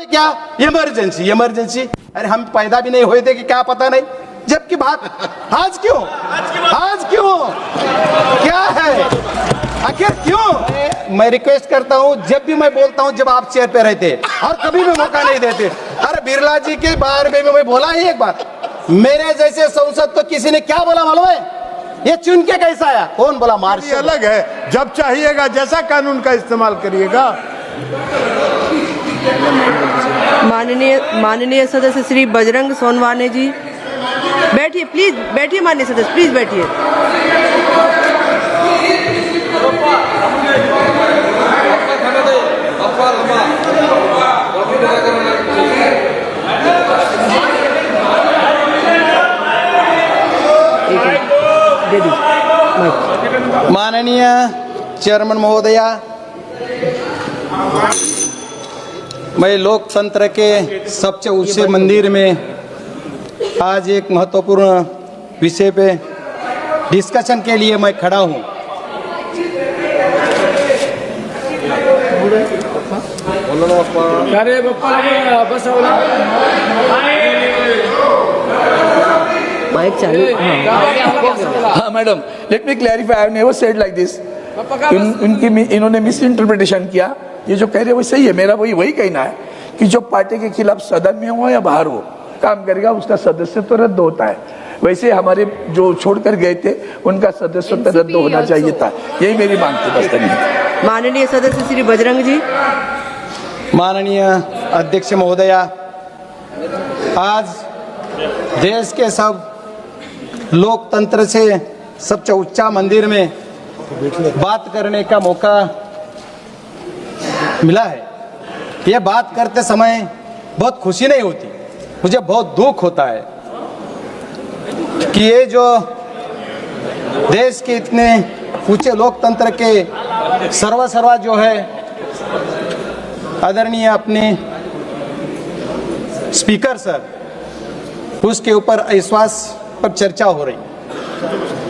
में क्या emergency emergency, अरे हम पैदा भी नहीं हुए थे कि क्या पता नहीं। जबकि बात आज क्यों क्या है, आखिर क्यों? मैं रिक्वेस्ट करता हूं, जब भी मैं बोलता हूं, जब आप चेयर पे रहते और कभी भी मौका नहीं देते। अरे बिरला जी के बारे में मैं बोला ही एक बार, मेरे जैसे संसद को किसी ने क्या बोला मालूम है? ये चुन के कैसा आया? कौन बोला? मार्शल अलग है, जब चाहिएगा जैसा कानून का इस्तेमाल करिएगा। माननीय सदस्य श्री बजरंग सोनवाने जी, बैठिए प्लीज, बैठिए माननीय सदस्य, प्लीज बैठिए। माननीय चेयरमैन महोदया, मैं लोकतंत्र के सबसे ऊंचे मंदिर में आज एक महत्वपूर्ण विषय पे डिस्कशन के लिए मैं खड़ा हूं। माइक चालू। Madam, let me clarify, I have never said like this. इन्होंने मिस इंटरप्रिटेशन किया। ये जो कह रहे वो सही है, मेरा वही कहना है कि जो पार्टी के खिलाफ सदन में हो या बाहर हो काम करेगा, उसका सदस्यत्व तो रद्द होता है। वैसे हमारे जो छोड़कर गए थे उनका सदस्यत्व रद्द होना चाहिए था, यही मेरी मांग थी। बस माननीय सदस्य श्री बजरंग जी। माननीय अध्यक्ष महोदया, आज देश के सब लोकतंत्र से सबसे ऊंचा मंदिर में बात करने का मौका मिला है। ये बात करते समय बहुत खुशी नहीं होती, मुझे बहुत दुख होता है कि ये जो देश के इतने ऊंचे लोकतंत्र के सर्वा जो है आदरणीय अपने स्पीकर सर, उसके ऊपर अविश्वास पर चर्चा हो रही।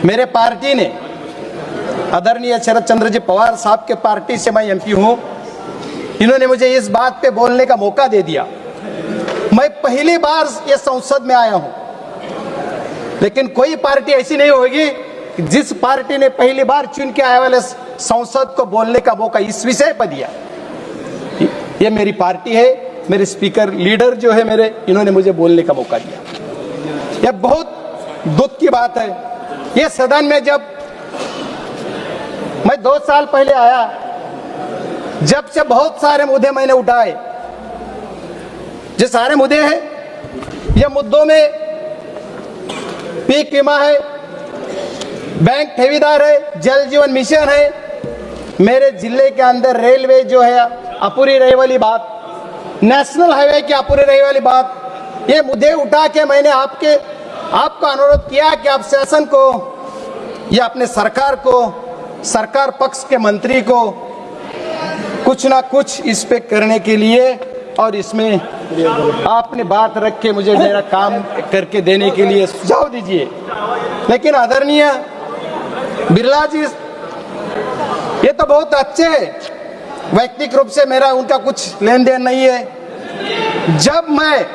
मेरे पार्टी ने आदरणीय शरद चंद्र जी पवार साहब के पार्टी से मैं एमपी हूं, इन्होंने मुझे इस बात पे बोलने का मौका दे दिया। मैं पहली बार ये संसद में आया हूं, लेकिन कोई पार्टी ऐसी नहीं होगी जिस पार्टी ने पहली बार चुन के आए वाले संसद को बोलने का मौका इस विषय पर दिया। ये मेरी पार्टी है, मेरे स्पीकर लीडर जो है मेरे, इन्होंने मुझे बोलने का मौका दिया। यह बहुत दुख की बात है। ये सदन में जब मैं 2 साल पहले आया, जब से बहुत सारे मुद्दे मैंने उठाए, जो सारे मुद्दे हैं, ये मुद्दों में पीक बीमा है, बैंक ठेवीदार है, जल जीवन मिशन है, मेरे जिले के अंदर रेलवे जो है अपूरी रही वाली बात, नेशनल हाईवे की अपूरी रही वाली बात, ये मुद्दे उठा के मैंने आपको अनुरोध किया कि आप शासन को या अपने सरकार को, सरकार पक्ष के मंत्री को कुछ ना कुछ इस पे करने के लिए और इसमें आपने बात रख के मुझे मेरा काम करके देने के लिए सुझाव दीजिए। लेकिन आदरणीय बिरला जी, ये तो बहुत अच्छे हैं, व्यक्तिगत रूप से मेरा उनका कुछ लेन देन नहीं है। जब मैं,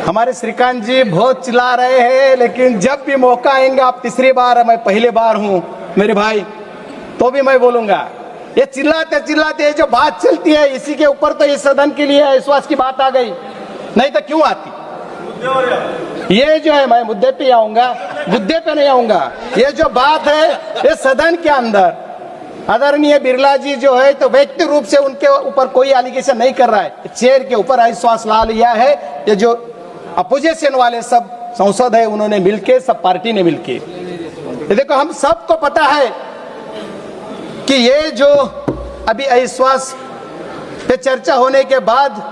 हमारे श्रीकांत जी बहुत चिल्ला रहे हैं, लेकिन जब भी मौका आएगा, आप तीसरी बार है, मैं पहले बार हूं मेरे भाई, तो भी मैं बोलूंगा। ये चिल्लाते चिल्लाते जो बात चलती है, इसी के ऊपर तो इस सदन के लिए विश्वास की बात आ गई, नहीं तो क्यों आती? ये जो है, मैं मुद्दे पे आऊंगा, मुद्दे पे नहीं आऊंगा। ये जो बात है, ये सदन के अंदर आदरणीय बिरला जी जो है, तो व्यक्ति रूप से उनके ऊपर कोई एलिगेशन नहीं कर रहा है, चेयर के ऊपर अविश्वास ला लिया है। ये जो अपोजिशन वाले सब सांसद है, उन्होंने मिलके, सब पार्टी ने मिलके, देखो हम सबको पता है कि ये जो अभी अविश्वास पे चर्चा होने के बाद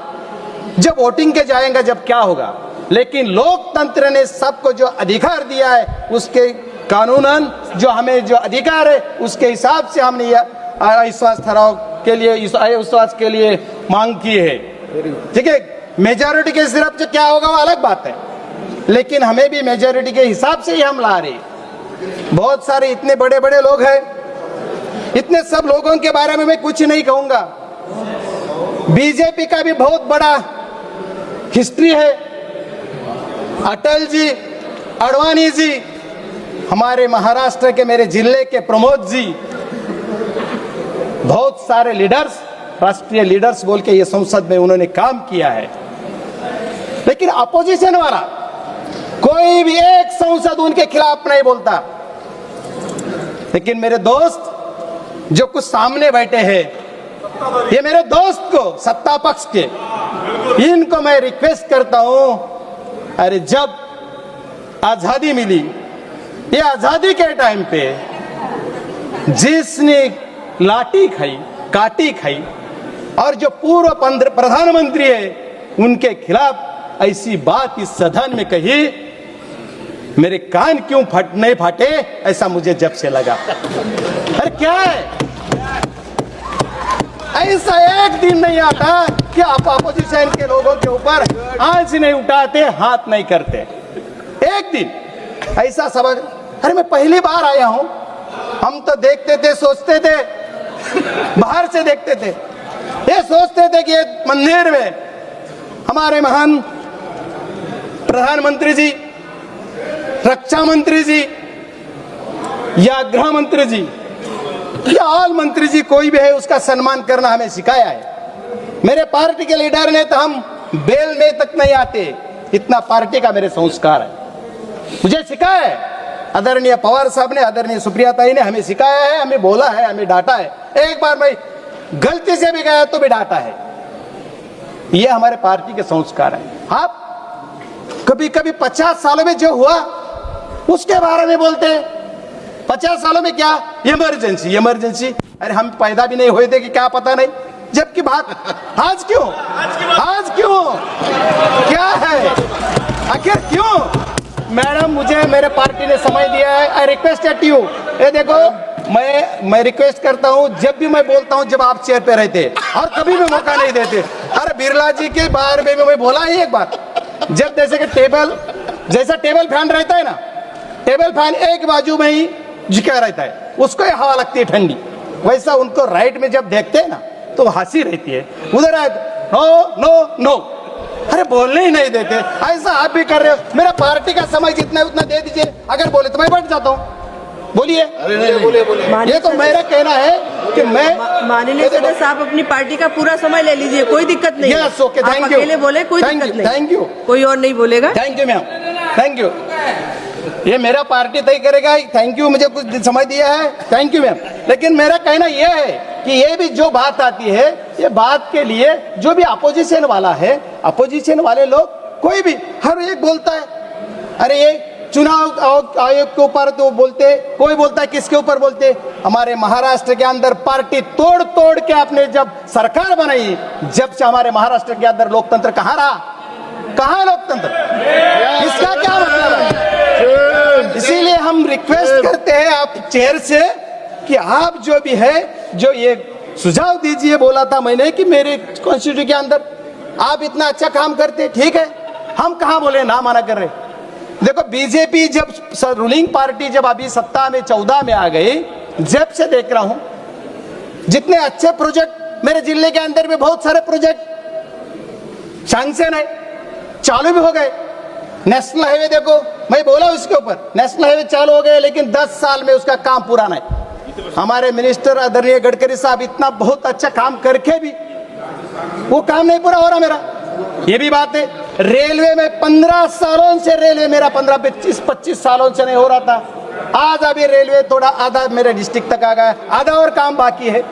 जब वोटिंग के जाएगा, जब क्या होगा, लेकिन लोकतंत्र ने सबको जो अधिकार दिया है, उसके कानूनन जो हमें जो अधिकार है, उसके हिसाब से हमने यह अविश्वास ठहराव के लिए, इस अविश्वास के लिए मांग की है। ठीक है, मेजॉरिटी के हिसाब से क्या होगा वो अलग बात है, लेकिन हमें भी मेजॉरिटी के हिसाब से ही हम ला रहे हैं। बहुत सारे इतने बड़े बड़े लोग हैं, इतने सब लोगों के बारे में मैं कुछ नहीं कहूंगा, बीजेपी का भी बहुत बड़ा हिस्ट्री है। अटल जी, अडवाणी जी, हमारे महाराष्ट्र के मेरे जिले के प्रमोद जी, बहुत सारे लीडर्स, राष्ट्रीय लीडर्स बोल के ये संसद में उन्होंने काम किया है। लेकिन अपोजिशन वाला कोई भी एक संसद उनके खिलाफ नहीं बोलता। लेकिन मेरे दोस्त जो कुछ सामने बैठे हैं, ये मेरे दोस्त को सत्ता पक्ष के, इनको मैं रिक्वेस्ट करता हूं, अरे जब आजादी मिली, ये आजादी के टाइम पे जिसने लाठी खाई, काटी खाई, और जो पूर्व प्रधानमंत्री है उनके खिलाफ ऐसी बात इस सदन में कही, मेरे कान क्यों नहीं फाटे, ऐसा मुझे जब से लगा। अरे क्या है, ऐसा एक दिन नहीं आता कि आप अपोजिशन के लोगों के ऊपर आंच नहीं उठाते, हाथ नहीं करते। एक दिन ऐसा सबक, अरे मैं पहली बार आया हूं, हम तो देखते थे, सोचते थे, बाहर से देखते थे, ये सोचते थे कि मंदिर में हमारे महान प्रधानमंत्री जी, रक्षा मंत्री जी या गृह मंत्री जी या ऑल मंत्री जी, कोई भी है, उसका सम्मान करना हमें सिखाया है। मेरे पार्टी के लीडर ने तो हम बेल में तक नहीं आते, इतना पार्टी का मेरे संस्कार है, मुझे सिखाया है। आदरणीय पवार साहब ने, आदरणीय सुप्रिया ताई ने हमें सिखाया है, हमें बोला है, हमें डांटा है। एक बार मैं गलती से भी गया तो भी डांटा है। ये हमारे पार्टी के संस्कार है। आप कभी कभी 50 सालों में जो हुआ उसके बारे में बोलते हैं। 50 सालों में क्या इमरजेंसी, इमरजेंसी, अरे हम पैदा भी नहीं हुए थे कि क्या पता नहीं। जबकि बात आज क्यों, आज क्यों, क्या है, आखिर क्यों? मैडम, मुझे मेरे पार्टी ने समय दिया है, आई रिक्वेस्ट एट यू। ये देखो, मैं रिक्वेस्ट करता हूं, जब भी मैं बोलता हूं, जब आप चेयर पे रहते और कभी भी मौका नहीं देते। अरे बिरला जी के बारे में मैं बोला ही एक बार, जब जैसे कि टेबल, जैसा टेबल फैन रहता है ना, टेबल फैन एक बाजू में ही झुका रहता है, उसको हवा लगती है ठंडी, वैसा उनको राइट में जब देखते हैं ना तो हंसी रहती है। उधर नो नो नो, अरे बोलने ही नहीं देते। ऐसा आप भी कर रहे हो। मेरा पार्टी का समय जितना है उतना दे दीजिए, अगर बोले तो मैं बैठ जाता हूँ। बोलिए, ये तो मेरा कहना है कि मैं, माननीय सदस्य आप अपनी पार्टी का पूरा समय ले लीजिए, कोई दिक्कत नहीं। Yes, okay, thank you. अकेले बोले, कोई दिक्कत नहीं। Thank you. कोई और नहीं बोलेगा। Thank you ma'am, thank you. ये मेरा पार्टी तय करेगा। थैंक यू, मुझे कुछ समय दिया है, थैंक यू मैम। लेकिन मेरा कहना यह है कि ये भी जो बात आती है, ये बात के लिए जो भी अपोजिशन वाला है, अपोजिशन वाले लोग कोई भी हर एक बोलता है, अरे ये चुनाव आयोग के ऊपर तो बोलते, कोई बोलता है किसके ऊपर बोलते। हमारे महाराष्ट्र के अंदर पार्टी तोड़ तोड़ के आपने जब सरकार बनाई, जब से हमारे महाराष्ट्र के अंदर लोकतंत्र कहाँ रहा, कहाँ है लोकतंत्र, इसका क्या मतलब है? इसीलिए हम रिक्वेस्ट करते हैं आप चेयर से कि आप जो भी है, जो ये सुझाव दीजिए। बोला था मैंने कि मेरे कॉन्स्टिट्यूशन के अंदर आप इतना अच्छा काम करते, ठीक है, हम कहाँ बोले ना माना कर रहे। देखो, बीजेपी जब रूलिंग पार्टी जब अभी सत्ता में 14 में आ गई, जब से देख रहा हूं जितने अच्छे प्रोजेक्ट मेरे जिले के अंदर में, बहुत सारे प्रोजेक्ट सैंक्शन है, चालू भी हो गए। नेशनल हाईवे देखो, मैं बोला उसके ऊपर, नेशनल हाईवे चालू हो गए, लेकिन 10 साल में उसका काम पूरा नहीं। हमारे मिनिस्टर आदरणीय गडकरी साहब इतना बहुत अच्छा काम करके भी वो काम नहीं पूरा हो रहा मेरा, ये भी बात है। रेलवे में 15 सालों से, रेलवे मेरा 25 सालों से नहीं हो रहा था। आज अभी रेलवे थोड़ा आधा मेरे डिस्ट्रिक्ट तक आ गया, आधा और काम बाकी है।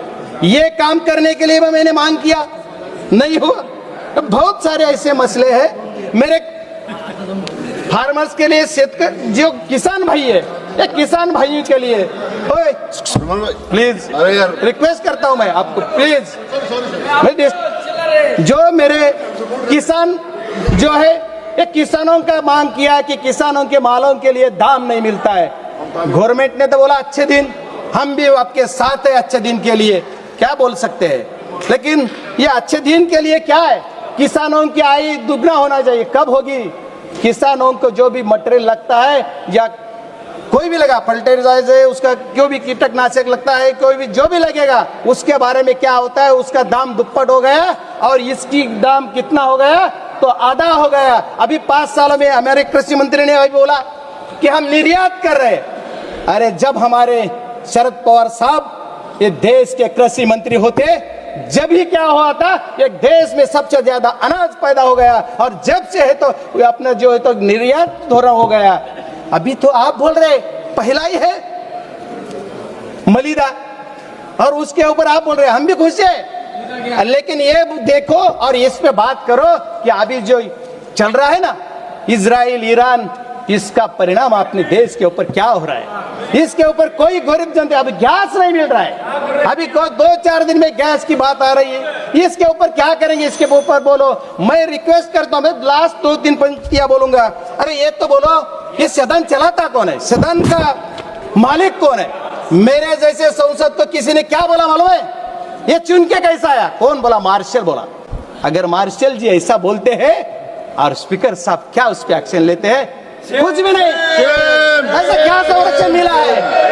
ये काम करने के लिए मैंने मांग किया, नहीं हुआ। तो बहुत सारे ऐसे मसले हैं मेरे फार्मर्स के लिए, जो किसान भाई है, या किसान भाइयों के लिए, प्लीज रिक्वेस्ट करता हूं मैं आपको, प्लीज, जो मेरे किसान जो है, ये किसानों का मांग किया कि किसानों के मालों के लिए दाम नहीं मिलता है। गवर्नमेंट ने तो बोला अच्छे दिन, हम भी आपके साथ है अच्छे दिन के लिए, क्या बोल सकते हैं। लेकिन ये अच्छे दिन के लिए क्या है, किसानों की आय दुगना होना चाहिए। कब होगी? किसानों को जो भी मटेरियल लगता है या कोई भी लगा फर्टिलाइजर है, उसका क्यों भी कीटनाशक लगता है, कोई भी जो भी लगेगा उसके बारे में क्या होता है, उसका दाम दुप्पट हो गया और इसकी दाम कितना हो गया, तो आधा हो गया। अभी 5 सालों में हमारे कृषि मंत्री ने अभी बोला कि हम निर्यात कर रहे हैं। अरे जब हमारे शरद पवार साहब ये देश के कृषि मंत्री होते, जब ही क्या हुआ था, एक देश में सबसे ज्यादा अनाज पैदा हो गया और जब से है तो अपना जो है तो निर्यात धोरण हो गया। अभी तो आप बोल रहे पहला ही है मलिदा और उसके ऊपर आप बोल रहे हम भी खुश है, लेकिन ये देखो और इस पे बात करो कि अभी जो चल रहा है ना इजराइल ईरान, इसका परिणाम अपने देश के ऊपर क्या हो रहा है। इसके ऊपर कोई गरीब जनता, अभी गैस नहीं मिल रहा है, अभी 2-4 दिन में गैस की बात आ रही है, इसके ऊपर क्या करेंगे, इसके ऊपर बोलो। मैं रिक्वेस्ट करता हूं, मैं लास्ट 2-3 पंक्तियां बोलूंगा। अरे ये तो बोलो ये सदन चलाता कौन है, सदन का मालिक कौन है। मेरे जैसे संसद तो किसी ने क्या बोला मालूम है, ये चुन के कैसा आया, कौन बोला, मार्शल बोला। अगर मार्शल जी ऐसा बोलते हैं और स्पीकर साहब क्या उस पर एक्शन लेते हैं, कुछ भी नहीं। ऐसा क्या संरक्षण मिला है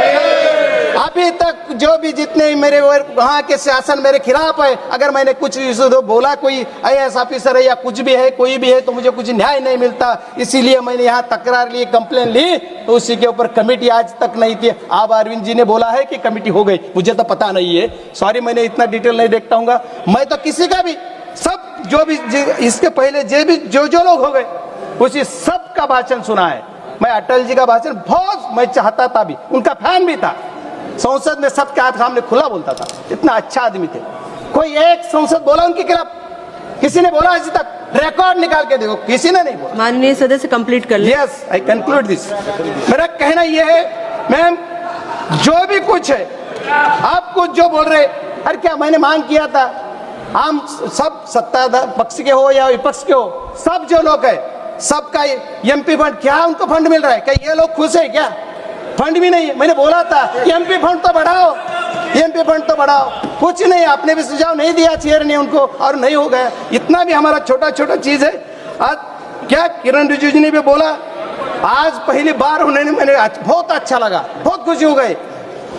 अभी तक, जो भी जितने मेरे वहां के शासन मेरे खिलाफ है, अगर मैंने कुछ बोला, कोई IAS ऑफिसर है या कुछ भी है, कोई भी है, तो मुझे कुछ न्याय नहीं मिलता, इसीलिए मैंने यहाँ तकरार ली, कंप्लेन ली, तो उसी के ऊपर कमेटी आज तक नहीं थी। अब अरविंद जी ने बोला है कि कमेटी हो गई, मुझे तो पता नहीं है, सॉरी मैंने इतना डिटेल नहीं देखता हूँ। मैं तो किसी का भी सब जो भी इसके पहले जो लोग हो गए उसी सब का भाषण सुना है। मैं अटल जी का भाषण बहुत मैं चाहता था, भी उनका फैन भी था, संसद में सबके सामने खुला बोलता था, इतना अच्छा आदमी थे। कोई एक संसद बोला उनके खिलाफ, किसी ने बोला अभी तक, रिकॉर्ड निकाल के देखो, किसी ने नहीं बोला। माननीय सदस्य कंप्लीट कर ले। Yes I conclude this. मेरा कहना यह है मैम, जो भी कुछ है आप कुछ जो बोल रहे, अरे क्या मैंने मांग किया था, हम सब सत्ताधार पक्ष के हो या विपक्ष के हो, सब जो लोग है सबका MP फंड, क्या उनको फंड मिल रहा है, क्या ये लोग खुश है, क्या फंड भी नहीं है। मैंने बोला था MP फंड तो बढ़ाओ, MP फंड तो बढ़ाओ, कुछ नहीं, आपने भी सुझाव नहीं दिया चेयर ने उनको और नहीं हो गया। इतना भी हमारा छोटा छोटा चीज है। आज क्या किरण रिजिजू ने भी बोला, आज पहली बार उन्होंने, मैंने बहुत अच्छा लगा, बहुत खुशी हो गई।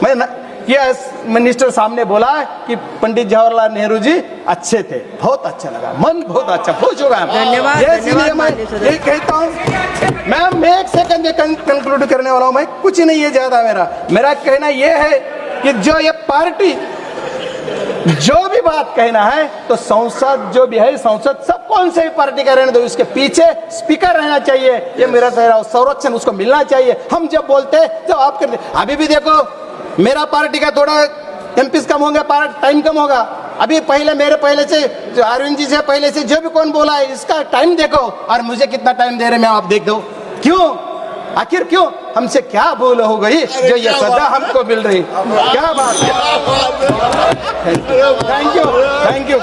मैं मिनिस्टर सामने बोला कि पंडित जवाहरलाल नेहरू जी अच्छे थे, बहुत अच्छा लगा, मन बहुत अच्छा, खुश हो गया। धन्यवाद। इसलिए मैं ये कहता हूँ मैम, मैं एक सेकंड में कंक्लूड करने वाला हूँ, मैं कुछ नहीं है ज्यादा। मेरा कहना ये है कि जो ये पार्टी जो भी बात कहना है, तो संसद जो भी है, संसद सब कौन से भी पार्टी का रहने दो, उसके पीछे स्पीकर रहना चाहिए, ये मेरा संरक्षण उसको मिलना चाहिए। हम जब बोलते जब आप करते, अभी भी देखो मेरा पार्टी का थोड़ा MP कम होंगे, टाइम कम होगा। अभी पहले मेरे पहले से जो अरविंद जी से पहले से जो भी कौन बोला है, इसका टाइम देखो और मुझे कितना टाइम दे रहे हैं आप देख दो। क्यों, आखिर क्यों, हमसे क्या भूल हो गई जो ये सजा हमको मिल रही, क्या बात है। Thank you.